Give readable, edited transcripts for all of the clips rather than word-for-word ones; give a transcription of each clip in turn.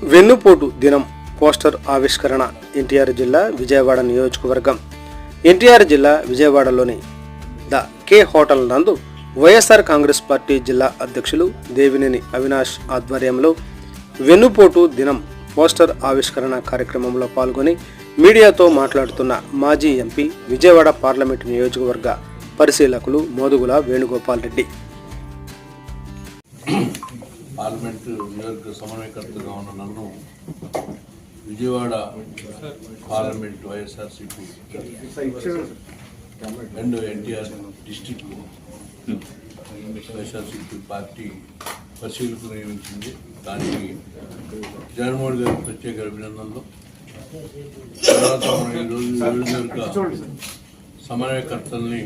వెన్నుపోటు దినం పోస్టర్ ఆవిష్కరణ ఎన్టీఆర్ జిల్లా విజయవాడ నియోజకవర్గం. ఎన్టీఆర్ జిల్లా విజయవాడలోని ద కే హోటల్ నందు వైఎస్ఆర్ కాంగ్రెస్ పార్టీ జిల్లా అధ్యక్షులు దేవినేని అవినాష్ ఆధ్వర్యంలో వెన్నుపోటు దినం పోస్టర్ ఆవిష్కరణ కార్యక్రమంలో పాల్గొని మీడియాతో మాట్లాడుతున్న మాజీ ఎంపీ విజయవాడ పార్లమెంటు నియోజకవర్గ పరిశీలకులు మోదుగుల వేణుగోపాల్ రెడ్డి. పార్లమెంటు నియోజక సమన్వయకర్తగా ఉన్న నన్ను Vijayawada parliament YSRCP and NTR district YSRCP party పరిశీలకులు నియమించింది. దానికి జగన్మోహన్ గారికి ప్రత్యేక అభినందనలు. తర్వాత మనం ఈరోజు నియోజకవర్గ సమన్వయకర్తల్ని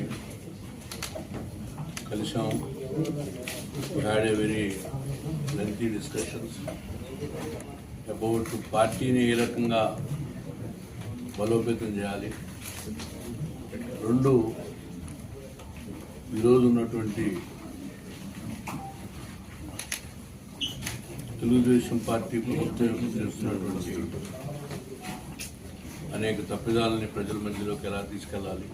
కలిసాము. Had a very lengthy discussions about పార్టీని ఏ రకంగా బలోపేతం చేయాలి. రెండు, ఈరోజు ఉన్నటువంటి తెలుగుదేశం పార్టీ ప్రభుత్వం చేస్తున్నటువంటి అనేక తప్పిదాలని ప్రజల మధ్యలోకి ఎలా తీసుకెళ్ళాలి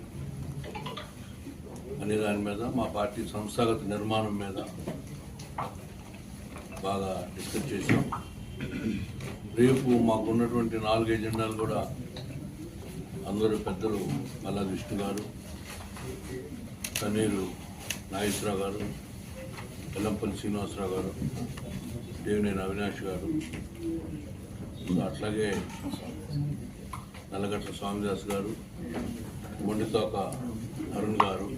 అనే దాని మీద, మా పార్టీ సంస్థాగత నిర్మాణం మీద బాగా డిస్కస్ చేసాం. రేపు మాకున్నటువంటి 4 ఎజెండాలు కూడా అందరూ పెద్దలు మల్లా విష్ణు గారు, తన్నీరు నాగేశ్వరరావు గారు, వెల్లంపల్లి శ్రీనివాసరావు గారు, దేవినేని అవినాష్ గారు, అట్లాగే నల్లగట్ల స్వామిదాస్ గారు, మొండితోక అరుణ్ గారు,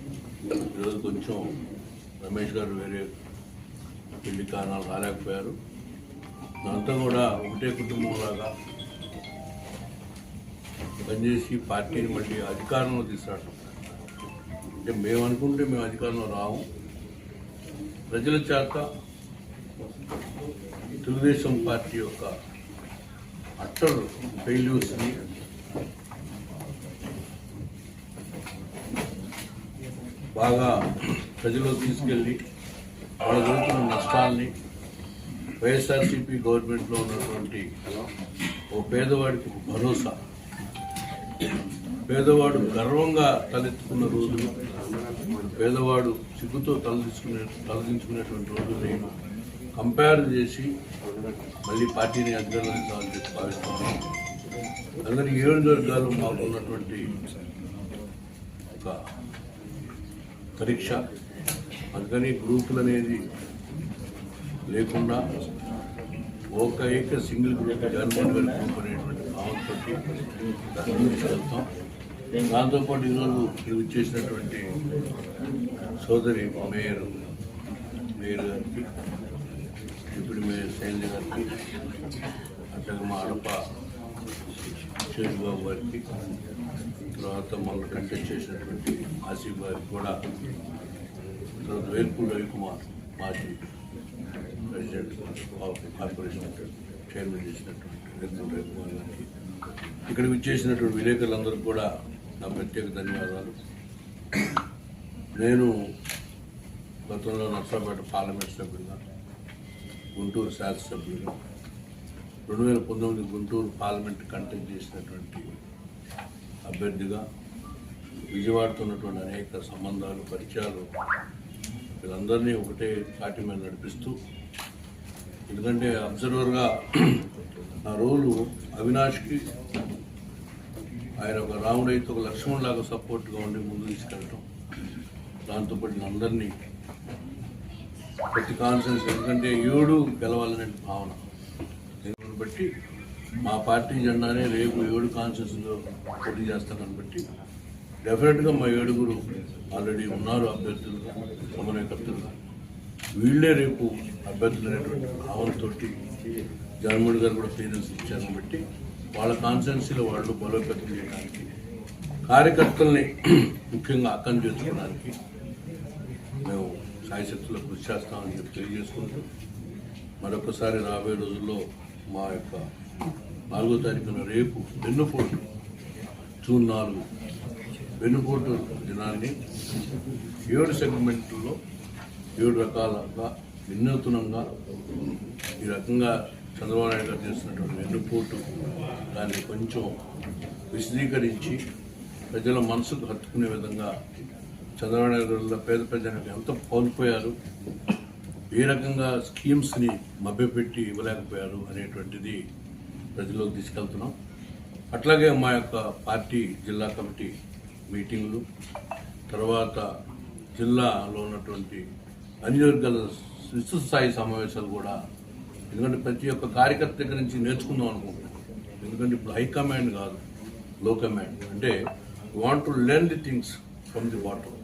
ఈరోజు కొంచెం రమేష్ గారు వేరే పెళ్లి కారణాలు రాలేకపోయారు. దాంతో కూడా ఒకటే కుటుంబంలాగా పనిచేసి పార్టీని మళ్ళీ అధికారంలో తీసుకురావటం. అంటే మేము అనుకుంటే మేము అధికారంలో రాము. ప్రజల చేత తెలుగుదేశం పార్టీ యొక్క అట్టర్ ఫెయిల్యూర్స్ని బాగా ప్రజల్లో తీసుకెళ్ళి వాళ్ళ జరుగుతున్న నష్టాలని, వైఎస్ఆర్సీపీ గవర్నమెంట్లో ఉన్నటువంటి ఓ పేదవాడికి భరోసా, పేదవాడు గర్వంగా తలెత్తుకున్న రోజులు, పేదవాడు సిగ్గుతో తలదించుకునేటువంటి రోజుల్ని కంపేర్ చేసి మళ్ళీ పార్టీని అధికారులను భావిస్తున్నాం. అందరి 7 వర్గాలు మాకున్నటువంటి ఒక పరీక్ష. అందుకని గ్రూపులు అనేది లేకుండా ఏక సింగిల్ గ్రూప్ జగన్మోహన్ గారి గ్రూప్ అనేటువంటి భావంతో తీసుకెళ్తాం. దాంతోపాటు ఈరోజు ఇచ్చేసినటువంటి సోదరి మేయర్ గారికి, డిప్యూటీ మేయర్ శైలజ గారికి, అట్లాగే మా అడప బాబు గారికి, తర్వాత మొన్న కంటెక్ట్ చేసినటువంటి ఆసిఫ్ గారికి కూడా, తర్వాత వేల్పూడి రవికుమార్ మాజీ ప్రెసిడెంట్ కార్పొరేషన్ చైర్మన్ చేసినటువంటి వేల్పూడి రవికుమార్ గారికి, ఇక్కడికి వచ్చేసినటువంటి విలేకరులందరికీ కూడా నా ప్రత్యేక ధన్యవాదాలు. నేను గతంలో నర్సాపేట పార్లమెంట్ సభ్యులుగా, గుంటూరు శాసనసభ్యులుగా, 2019 గుంటూరు పార్లమెంట్ కంటెస్ట్ చేసినటువంటి అభ్యర్థిగా, విజయవాడతో ఉన్నటువంటి అనేక సంబంధాలు, పరిచయాలు, వీళ్ళందరినీ ఒకటే పార్టీ మీద నడిపిస్తూ, ఎందుకంటే అబ్జర్వర్గా నా రోలు అవినాష్కి ఆయన ఒక రాముడైతే ఒక లక్ష్మణులాగా సపోర్ట్గా ఉండి ముందు తీసుకెళ్ళటం, దాంతోపాటు అందరినీ ప్రతి కాన్ఫరెన్స్, ఎందుకంటే 7 గెలవాలనే భావన. దీన్ని బట్టి మా పార్టీ జెండానే రేపు 7 కాన్ఫరెన్స్లో పోటీ చేస్తానని బట్టి డెఫినెట్గా మా 7 ఆల్రెడీ ఉన్నారు అభ్యర్థులుగా, సమన్వయకర్తలుగా. వీళ్ళే రేపు అభ్యర్థులు అనేటువంటి భావనతో జగన్మోహన్ గారు కూడా క్లియరెన్స్ ఇచ్చారని బట్టి వాళ్ళ కాన్స్టిట్యున్సీలో వాళ్ళు బలోపేతం చేయడానికి, కార్యకర్తల్ని ముఖ్యంగా అక్కను చేసుకోవడానికి మేము సాయశక్తుల్లో కృషి చేస్తామని చెప్పి తెలియజేసుకుంటూ, మరొకసారి రాబోయే రోజుల్లో మా యొక్క 4వ తారీఖున రేపు వెన్నుపోటు, జూన్ 4 వెన్నుపోటు దినాన్ని 7 సెగ్మెంట్లో 7 రకాలుగా వినూత్నంగా ఈ రకంగా చంద్రబాబు నాయుడు గారు చేస్తున్నటువంటి వెన్నుపోటు దాన్ని కొంచెం విశదీకరించి ప్రజల మనసుకు హత్తుకునే విధంగా చంద్రబాబు నాయుడు గారు పేద ప్రజలకు ఎంత కోల్పోయారు, ఏ రకంగా స్కీమ్స్ని మభ్యపెట్టి ఇవ్వలేకపోయారు అనేటువంటిది ప్రజల్లోకి తీసుకెళ్తున్నాం. అట్లాగే మా యొక్క పార్టీ జిల్లా కమిటీ మీటింగ్లు, తర్వాత జిల్లాలో ఉన్నటువంటి అన్ని వర్గాల విస్తృత స్థాయి సమావేశాలు కూడా, ఎందుకంటే ప్రతి ఒక్క కార్యకర్త దగ్గర నుంచి నేర్చుకుందాం అనుకుంటున్నాం. ఎందుకంటే ఇప్పుడు హైకమాండ్ కాదు, లో కమాండ్. అంటే want to learn the things from the bottom.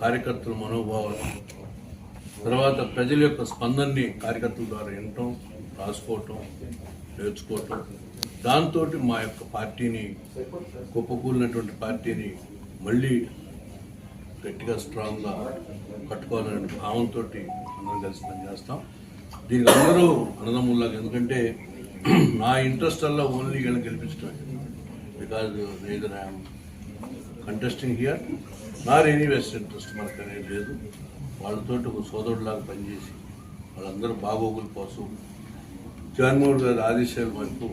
కార్యకర్తల మనోభావాలు, తర్వాత ప్రజల యొక్క స్పందనని కార్యకర్తల ద్వారా వినటం, రాసుకోవటం, నేర్చుకోవటం, దాంతో మా యొక్క పార్టీని, కుప్పకూలినటువంటి పార్టీని మళ్ళీ గట్టిగా స్ట్రాంగ్గా కట్టుకోవాలనే భావంతో అందరం కలిసి పనిచేస్తాం. దీనికి అందరూ అన్నదమ్ముల్లాగా, ఎందుకంటే నా ఇంట్రెస్ట్ అలా ఓన్లీ వీళ్ళని గెలిపించడమే. Because neither I'm contesting here nor any vest interest మనకు అనేది లేదు. వాళ్ళతో ఒక సోదరులాగా పనిచేసి వాళ్ళందరూ బాగోగుల కోసం జగన్మోహన్ గారి ఆదేశాల వరకు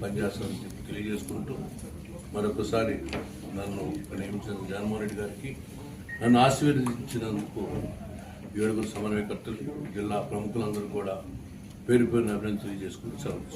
పనిచేస్తామని చెప్పి తెలియజేసుకుంటూ, మరొకసారి నన్ను నియమించిన జగన్మోహన్ రెడ్డి గారికి, నన్ను ఆశీర్వదించినందుకు 7 సమన్వయకర్తలు, జిల్లా ప్రముఖులందరూ కూడా పేరు పేరున అభినందనలు తెలియజేసుకుంటూ సెలవు.